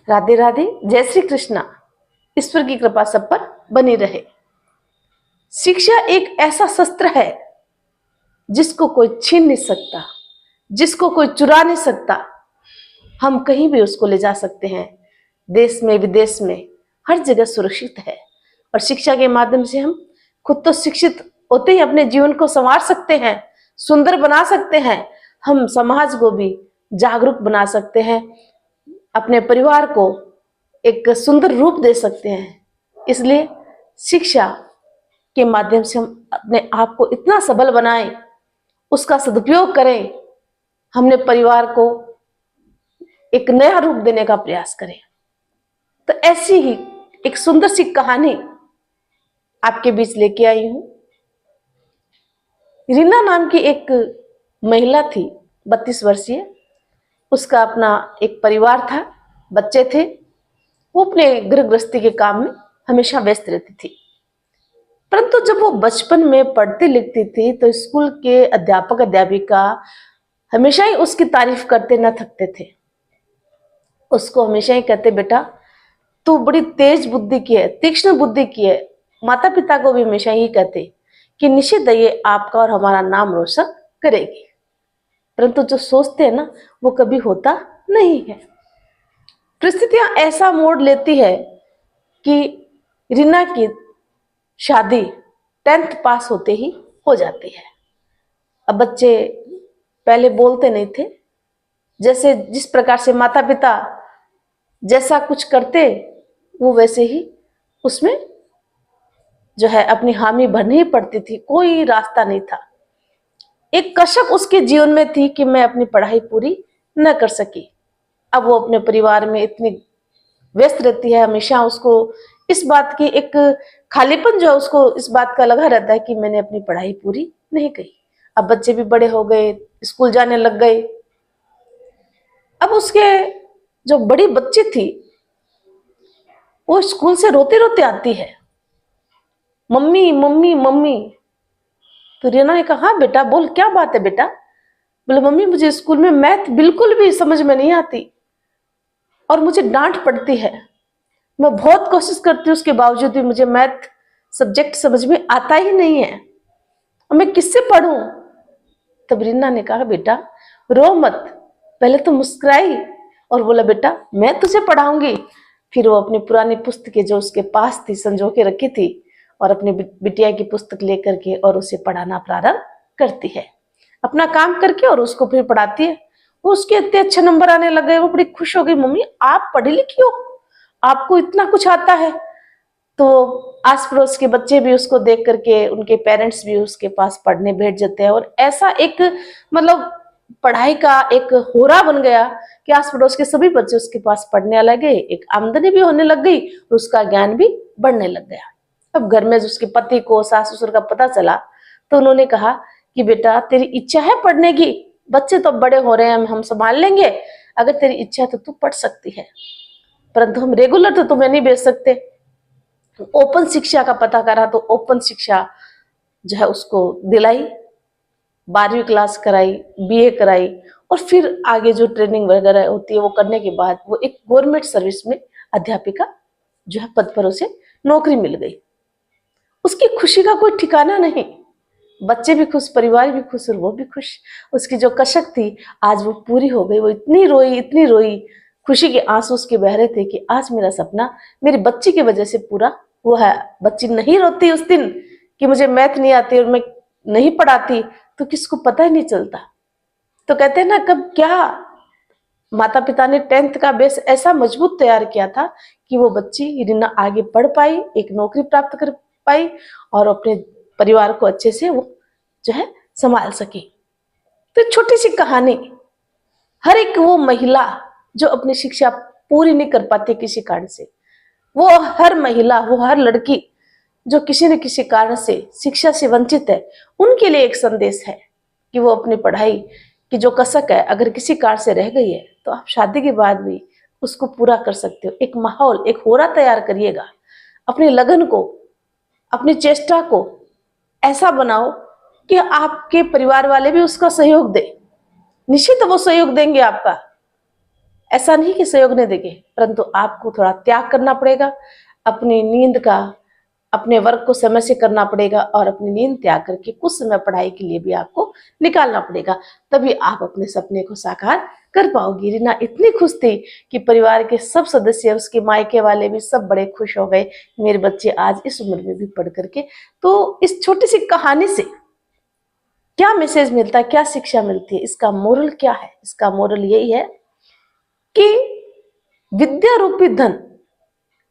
राधे राधे, जय श्री कृष्णा। ईश्वर की कृपा सब पर बनी रहे। शिक्षा एक ऐसा शस्त्र है जिसको कोई छीन नहीं सकता, जिसको कोई चुरा नहीं सकता। हम कहीं भी उसको ले जा सकते हैं, देश में विदेश में, हर जगह सुरक्षित है। और शिक्षा के माध्यम से हम खुद तो शिक्षित होते ही अपने जीवन को संवार सकते हैं, सुंदर बना सकते हैं। हम समाज को भी जागरूक बना सकते हैं, अपने परिवार को एक सुंदर रूप दे सकते हैं। इसलिए शिक्षा के माध्यम से हम अपने आप को इतना सबल बनाएं, उसका सदुपयोग करें, हमने परिवार को एक नया रूप देने का प्रयास करें। तो ऐसी ही एक सुंदर सी कहानी आपके बीच लेके आई हूं। रीना नाम की एक महिला थी, 32 वर्षीय। उसका अपना एक परिवार था, बच्चे थे। वो अपने गृह गृहस्थी के काम में हमेशा व्यस्त रहती थी। परंतु जब वो बचपन में पढ़ती लिखती थी तो स्कूल के अध्यापक अध्यापिका हमेशा ही उसकी तारीफ करते न थकते थे। उसको हमेशा ही कहते, बेटा तू बड़ी तेज बुद्धि की है, तीक्ष्ण बुद्धि की है। माता पिता को भी हमेशा ही कहते कि निश्चित ये आपका और हमारा नाम रोशन करेगी। परंतु जो सोचते हैं ना, वो कभी होता नहीं है। परिस्थितियां ऐसा मोड़ लेती है कि रीना की शादी 10th पास होते ही हो जाती है। अब बच्चे पहले बोलते नहीं थे, जैसे जिस प्रकार से माता पिता जैसा कुछ करते वो वैसे ही उसमें जो है अपनी हामी भरनी ही पड़ती थी, कोई रास्ता नहीं था। एक कशक उसके जीवन में थी कि मैं अपनी पढ़ाई पूरी न कर सकी। अब वो अपने परिवार में इतनी व्यस्त रहती है, हमेशा उसको इस बात की एक खालीपन जो है उसको इस बात का लगा रहता है कि मैंने अपनी पढ़ाई पूरी नहीं की। अब बच्चे भी बड़े हो गए, स्कूल जाने लग गए। अब उसके जो बड़ी बच्ची थी वो स्कूल से रोते रोते आती है, मम्मी मम्मी मम्मी। तो रीना ने कहा, हाँ बेटा बोल, क्या बात है बेटा? बोले, मम्मी मुझे स्कूल में मैथ बिल्कुल भी समझ में नहीं आती और मुझे डांट पड़ती है। मैं बहुत कोशिश करती हूँ, उसके बावजूद भी मुझे मैथ सब्जेक्ट समझ में आता ही नहीं है। और मैं किससे पढ़ूं? तब रीना ने कहा, बेटा रो मत। पहले तो मुस्कुराई और बोला, बेटा मैं तुझे पढ़ाऊंगी। फिर वो अपनी पुरानी पुस्तकें जो उसके पास थी संजो के रखी थी और अपनी बिटिया की पुस्तक लेकर के और उसे पढ़ाना प्रारंभ करती है, अपना काम करके, और उसको फिर पढ़ाती है। वो उसके इतने अच्छे नंबर आने लग गए, वो बड़ी खुश हो गई, मम्मी आप पढ़ी लिखी हो, आपको इतना कुछ आता है। तो आस पड़ोस के बच्चे भी उसको देख करके, उनके पेरेंट्स भी उसके पास पढ़ने बैठ जाते हैं। और ऐसा एक मतलब पढ़ाई का एक होरा बन गया कि आस पड़ोस के सभी बच्चे उसके पास पढ़ने लग गए। एक आमदनी भी होने लग गई और उसका ज्ञान भी बढ़ने लग गया। अब घर में उसके पति को, सास ससुर का पता चला तो उन्होंने कहा कि बेटा तेरी इच्छा है पढ़ने की, बच्चे तो बड़े हो रहे हैं, हम संभाल लेंगे, अगर तेरी इच्छा है तो तू पढ़ सकती है, परंतु हम रेगुलर तो तुम्हें नहीं भेज सकते। ओपन शिक्षा का पता करा तो ओपन शिक्षा जो है उसको दिलाई, 12वीं क्लास कराई, बीए कराई, और फिर आगे जो ट्रेनिंग वगैरह होती है वो करने के बाद वो एक गवर्नमेंट सर्विस में अध्यापिका जो है पद पर उसे नौकरी मिल गई। उसकी खुशी का कोई ठिकाना नहीं, बच्चे भी खुश, परिवार भी खुश और वो भी खुश। उसकी जो कशक थी आज वो पूरी हो गई। वो इतनी रोई, इतनी रोई, खुशी के आंसू उसके बह रहे थे कि आज मेरा सपना मेरी बच्ची की वजह से पूरा हुआ है। बच्ची नहीं रोती उस दिन कि मुझे मैथ नहीं आती और मैं नहीं पढ़ाती, तो किसको पता ही नहीं चलता। तो कहते हैं ना, कब क्या माता पिता ने 10th का बेस ऐसा मजबूत तैयार किया था कि वो बच्ची रीना आगे पढ़ पाई, एक नौकरी प्राप्त कर पाई और अपने परिवार को अच्छे से वो जो है संभाल सकी। तो छोटी सी कहानी, हर एक वो महिला जो अपनी शिक्षा पूरी नहीं कर पाती किसी कारण से, वो हर महिला, वो हर लड़की जो किसी न किसी कारण से शिक्षा से वंचित है, उनके लिए एक संदेश है कि वो अपनी पढ़ाई की जो कसक है अगर किसी कारण से रह गई है तो आप शादी के बाद भी उसको पूरा कर सकते हो। एक माहौल, एक होरा तैयार करिएगा, अपने लगन को, अपनी चेष्टा को ऐसा बनाओ कि आपके परिवार वाले भी उसका सहयोग दें। निश्चित वो सहयोग देंगे आपका। ऐसा नहीं कि सहयोग नहीं देंगे, परंतु आपको थोड़ा त्याग करना पड़ेगा, अपनी नींद का, अपने वर्क को समय से करना पड़ेगा और अपनी नींद त्याग करके कुछ समय पढ़ाई के लिए भी आपको निकालना पड़ेगा, तभी आप अपने सपने को साकार कर पाओगी। रीना इतनी खुश थी कि परिवार के सब सदस्य, उसके मायके वाले भी सब बड़े खुश हो गए, मेरे बच्चे आज इस उम्र में भी पढ़ करके। तो इस छोटी सी कहानी से क्या मैसेज मिलता है, क्या शिक्षा मिलती है, इसका मोरल क्या है? इसका मोरल यही है कि विद्या रूपी धन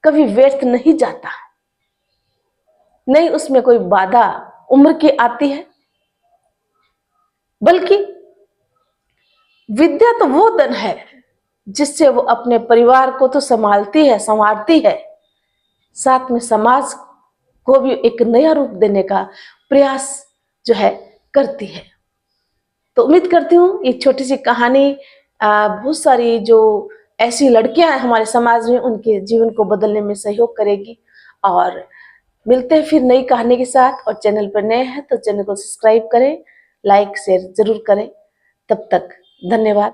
कभी व्यर्थ नहीं जाता, नहीं उसमें कोई बाधा उम्र की आती है, बल्कि विद्या तो वो धन है जिससे वो अपने परिवार को तो संभालती है, संवारती है, साथ में समाज को भी एक नया रूप देने का प्रयास जो है करती है। तो उम्मीद करती हूँ ये छोटी सी कहानी बहुत सारी जो ऐसी लड़कियां हैं हमारे समाज में, उनके जीवन को बदलने में सहयोग करेगी। और मिलते हैं फिर नई कहानी के साथ। और चैनल पर नए हैं तो चैनल को सब्सक्राइब करें, लाइक शेयर जरूर करें। तब तक धन्यवाद।